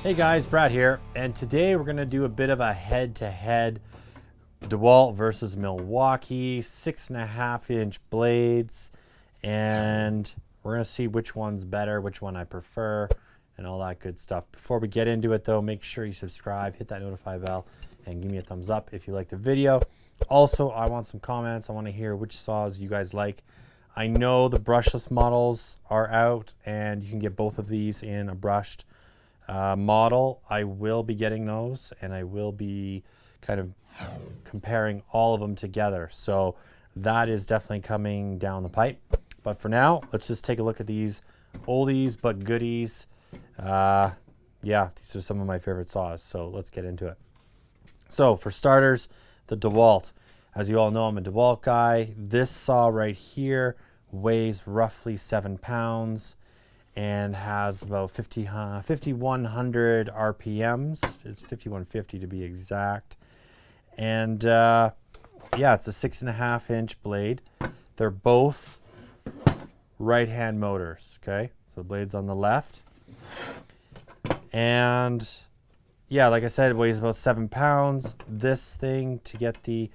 Hey guys, Brad here, and today we're going to do a bit of a head-to-head Dewalt versus Milwaukee 6.5-inch blades, and we're going to see which one's better, which one I prefer, and all that good stuff. Before we get into it though, make sure you subscribe, hit that notify bell, and give me a thumbs up if you like the video. Also, I want some comments. I want to hear which saws you guys like. I know the brushless models are out, and you can get both of these in a brushed model. I will be getting those, and I will be kind of comparing all of them together. So that is definitely coming down the pipe. But for now, let's just take a look at these oldies but goodies. Yeah, these are some of my favorite saws. So let's get into it. So for starters, the Dewalt. As you all know, I'm a Dewalt guy. This saw right here weighs roughly 7 pounds. And has about 5,100 RPMs. It's 5,150 to be exact. And yeah, it's a 6.5-inch blade. They're both right-hand motors, okay? So the blade's on the left. And yeah, like I said, it weighs about 7 pounds. This thing, to get the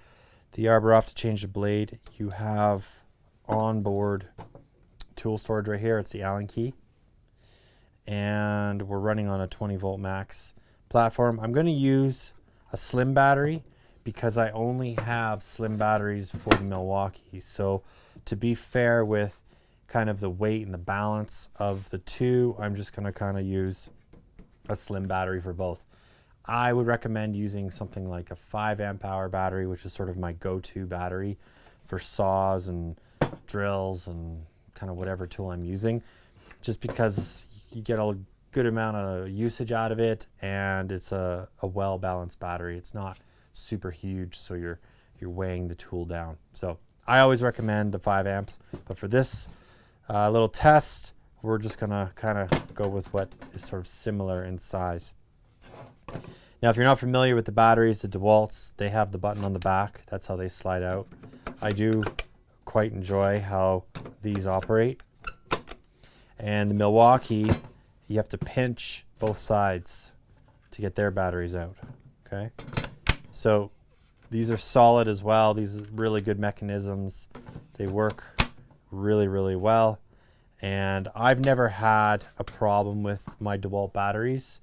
arbor off to change the blade, you have onboard tool storage right here. It's the Allen key. And we're running on a 20 volt max platform. I'm going to use a slim battery because I only have slim batteries for the Milwaukee. So to be fair with kind of the weight and the balance of the two, I'm just going to kind of use a slim battery for both. I would recommend using something like a 5 amp hour battery, which is sort of my go-to battery for saws and drills and kind of whatever tool I'm using, just because you get a good amount of usage out of it, and it's a well-balanced battery. It's not super huge, so you're weighing the tool down. So I always recommend the 5 amps, but for this little test, we're just gonna kind of go with what is sort of similar in size. Now, if you're not familiar with the batteries, the Dewalts, they have the button on the back. That's how they slide out. I do quite enjoy how these operate. And the Milwaukee, you have to pinch both sides to get their batteries out, okay? So these are solid as well. These are really good mechanisms. They work really, really well. And I've never had a problem with my Dewalt batteries.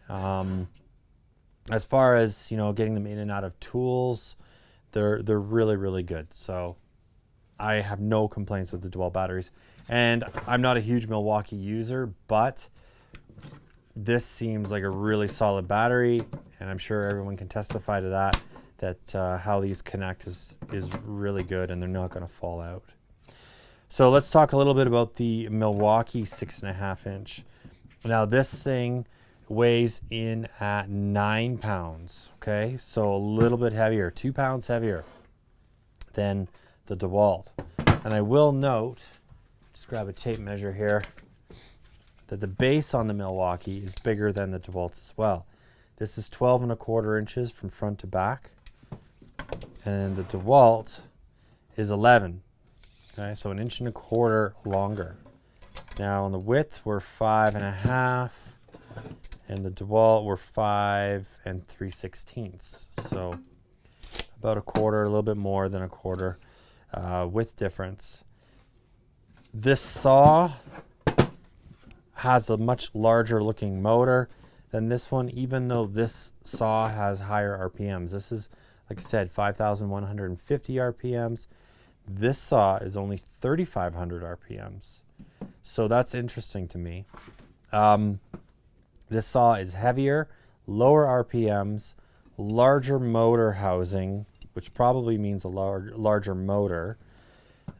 As far as, you know, getting them in and out of tools, they're really, really good. So I have no complaints with the Dewalt batteries. And I'm not a huge Milwaukee user, but this seems like a really solid battery, and I'm sure everyone can testify to that how these connect is really good, and they're not going to fall out. So let's talk a little bit about the Milwaukee 6.5-inch. Now this thing weighs in at 9 pounds, okay? So a little bit heavier, 2 pounds heavier than the Dewalt. And I will note, just grab a tape measure here, that the base on the Milwaukee is bigger than the Dewalt as well. This is 12.25 inches from front to back, and the Dewalt is 11. Okay, so 1.25 inches longer. Now on the width, we're 5.5, and the Dewalt we're 5 3/16. So about a quarter, a little bit more than a quarter width difference. This saw has a much larger looking motor than this one, even though this saw has higher RPMs. This is, like I said, 5,150 RPMs. This saw is only 3,500 RPMs. So that's interesting to me. This saw is heavier, lower RPMs, larger motor housing, which probably means a larger motor.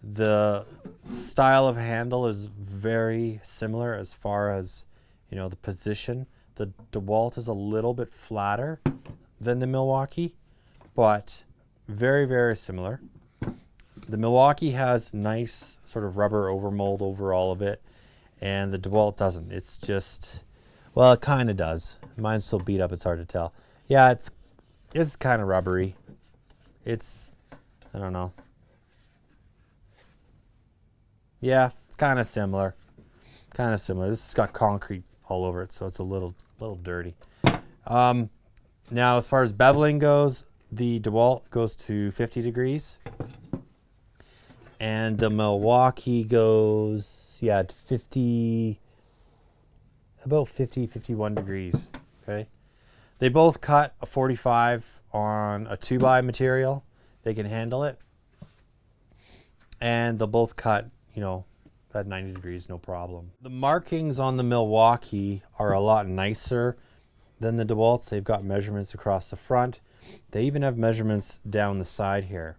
The style of handle is very similar as far as, you know, the position. The Dewalt is a little bit flatter than the Milwaukee, but very, very similar. The Milwaukee has nice sort of rubber overmold over all of it, and the Dewalt doesn't. It's just, well, it kind of does. Mine's so beat up it's hard to tell. Yeah, it's kind of rubbery. It's, I don't know. Yeah, it's kind of similar. This has got concrete all over it, so it's a little a little dirty. Now, as far as beveling goes, the Dewalt goes to 50 degrees. And the Milwaukee goes, yeah, to 50, about 50, 51 degrees, okay? They both cut a 45 on a 2x material. They can handle it. And they'll both cut, you know, at 90 degrees, no problem. The markings on the Milwaukee are a lot nicer than the Dewalts. They've got measurements across the front. They even have measurements down the side here,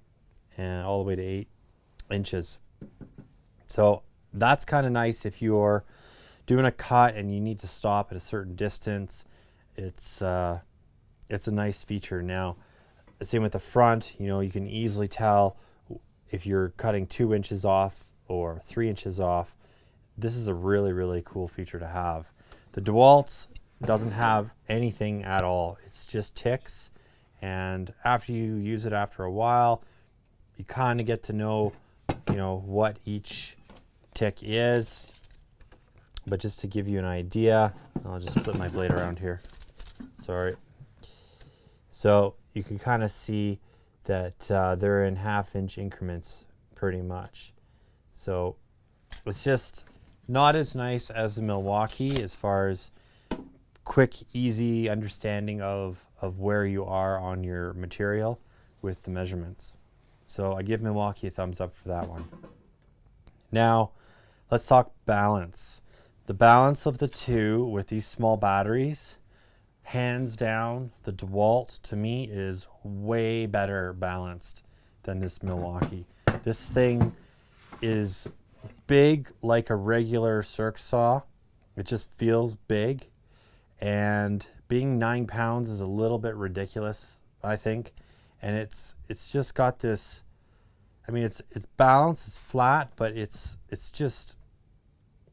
and all the way to 8 inches. So that's kind of nice if you're doing a cut and you need to stop at a certain distance. It's a nice feature. Now, the same with the front, you know, you can easily tell if you're cutting 2 inches off or 3 inches off. This is a really, really cool feature to have. The Dewalt doesn't have anything at all. It's just ticks, and after you use it after a while, you kind of get to know, you know, what each tick is. But just to give you an idea, I'll just flip my blade around here. Sorry. So you can kind of see that they're in 1/2 inch increments pretty much. So it's just not as nice as the Milwaukee as far as quick, easy understanding of where you are on your material with the measurements. So I give Milwaukee a thumbs up for that one. Now, let's talk balance. The balance of the two with these small batteries, hands down, the Dewalt to me is way better balanced than this Milwaukee. This thing is big like a regular circ saw. It just feels big, and being 9 pounds is a little bit ridiculous, I think. And it's just got this, I mean, it's balanced, it's flat, but it's just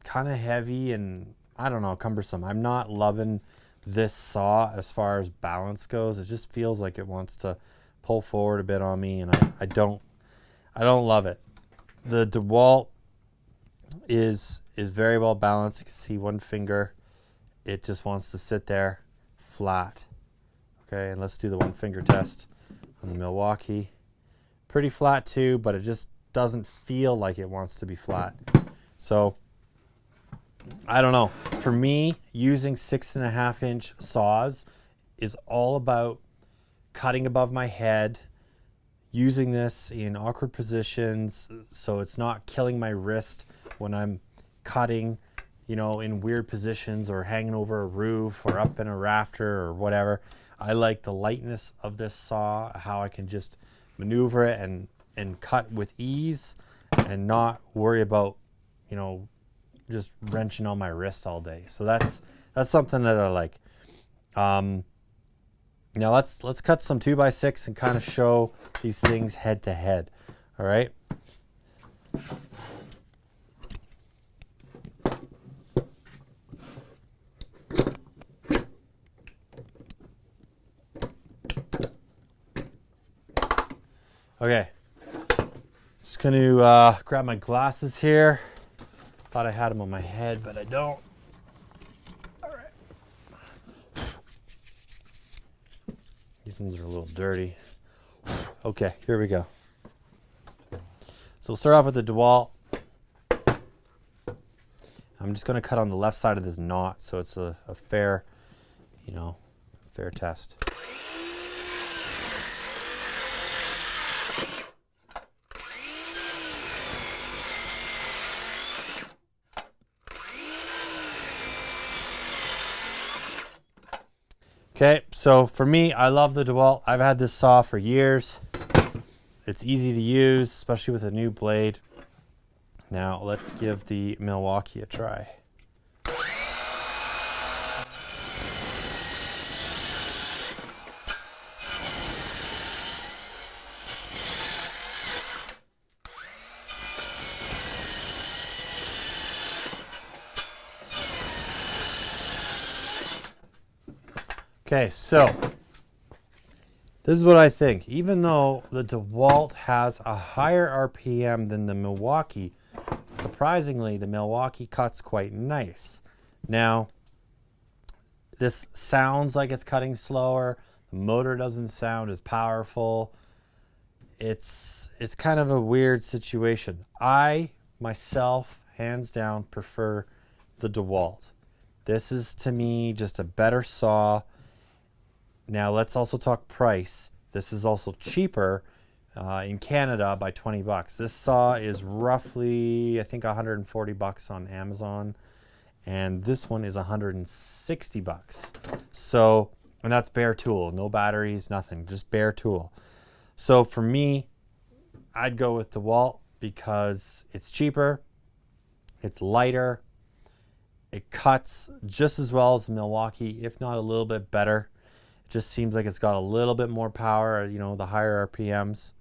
kind of heavy and, I don't know, cumbersome. I'm not loving this saw as far as balance goes. It just feels like it wants to pull forward a bit on me, and I don't love it. The Dewalt is very well balanced. You can see one finger, it just wants to sit there flat. Okay, and let's do the one finger test on the Milwaukee. Pretty flat too, but it just doesn't feel like it wants to be flat. So I don't know. For me, using 6.5 inch saws is all about cutting above my head, using this in awkward positions so it's not killing my wrist when I'm cutting, you know, in weird positions or hanging over a roof or up in a rafter or whatever. I like the lightness of this saw, how I can just maneuver it and cut with ease and not worry about, you know, just wrenching on my wrist all day. So that's something that I like. Now let's cut some 2x6 and kind of show these things head to head. All right. Okay. Just going to grab my glasses here. Thought I had them on my head, but I don't. All right. These ones are a little dirty. Okay, here we go. So we'll start off with the Dewalt. I'm just going to cut on the left side of this knot, so it's a fair, you know, fair test. Okay, so for me, I love the Dewalt. I've had this saw for years. It's easy to use, especially with a new blade. Now let's give the Milwaukee a try. Okay, so this is what I think. Even though the Dewalt has a higher RPM than the Milwaukee, surprisingly, the Milwaukee cuts quite nice. Now, This sounds like it's cutting slower. The motor doesn't sound as powerful. It's kind of a weird situation. I myself, hands down, prefer the Dewalt. This is to me just a better saw. Now let's also talk price. This is also cheaper in Canada by 20 bucks. This saw is roughly, I think, 140 bucks on Amazon, and this one is 160 bucks. So, and that's bare tool, no batteries, nothing, just bare tool. So for me, I'd go with DeWalt because it's cheaper, it's lighter, it cuts just as well as the Milwaukee, if not a little bit better. It just seems like it's got a little bit more power, you know, the higher RPMs,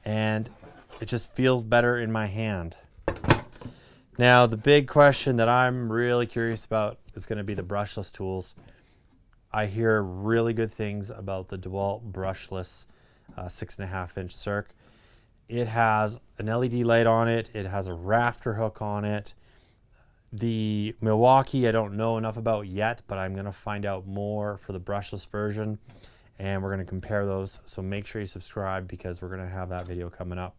and it just feels better in my hand. Now, the big question that I'm really curious about is going to be the brushless tools. I hear really good things about the Dewalt brushless 6.5-inch circ. It has an LED light on it. It has a rafter hook on it. The Milwaukee I don't know enough about yet, but I'm going to find out more for the brushless version, and we're going to compare those. So make sure you subscribe because we're going to have that video coming up.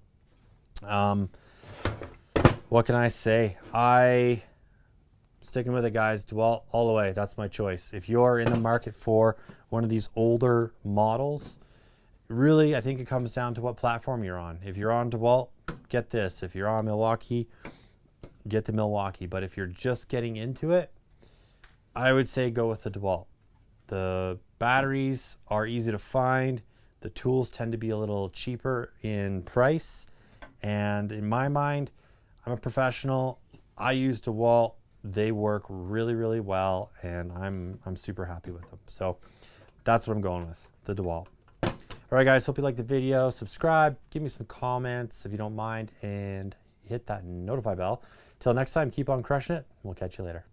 What can I say? Sticking with it, guys. DeWalt all the way. That's my choice. If you're in the market for one of these older models, really, I think it comes down to what platform you're on. If you're on DeWalt, get this. If you're on Milwaukee, get the Milwaukee. But if you're just getting into it, I would say go with the DeWalt. The batteries are easy to find. The tools tend to be a little cheaper in price. And in my mind, I'm a professional. I use DeWalt. They work really, really well, and I'm super happy with them. So that's what I'm going with, the DeWalt. All right, guys, hope you liked the video. Subscribe, give me some comments if you don't mind, and hit that notify bell. Till next time, keep on crushing it. We'll catch you later.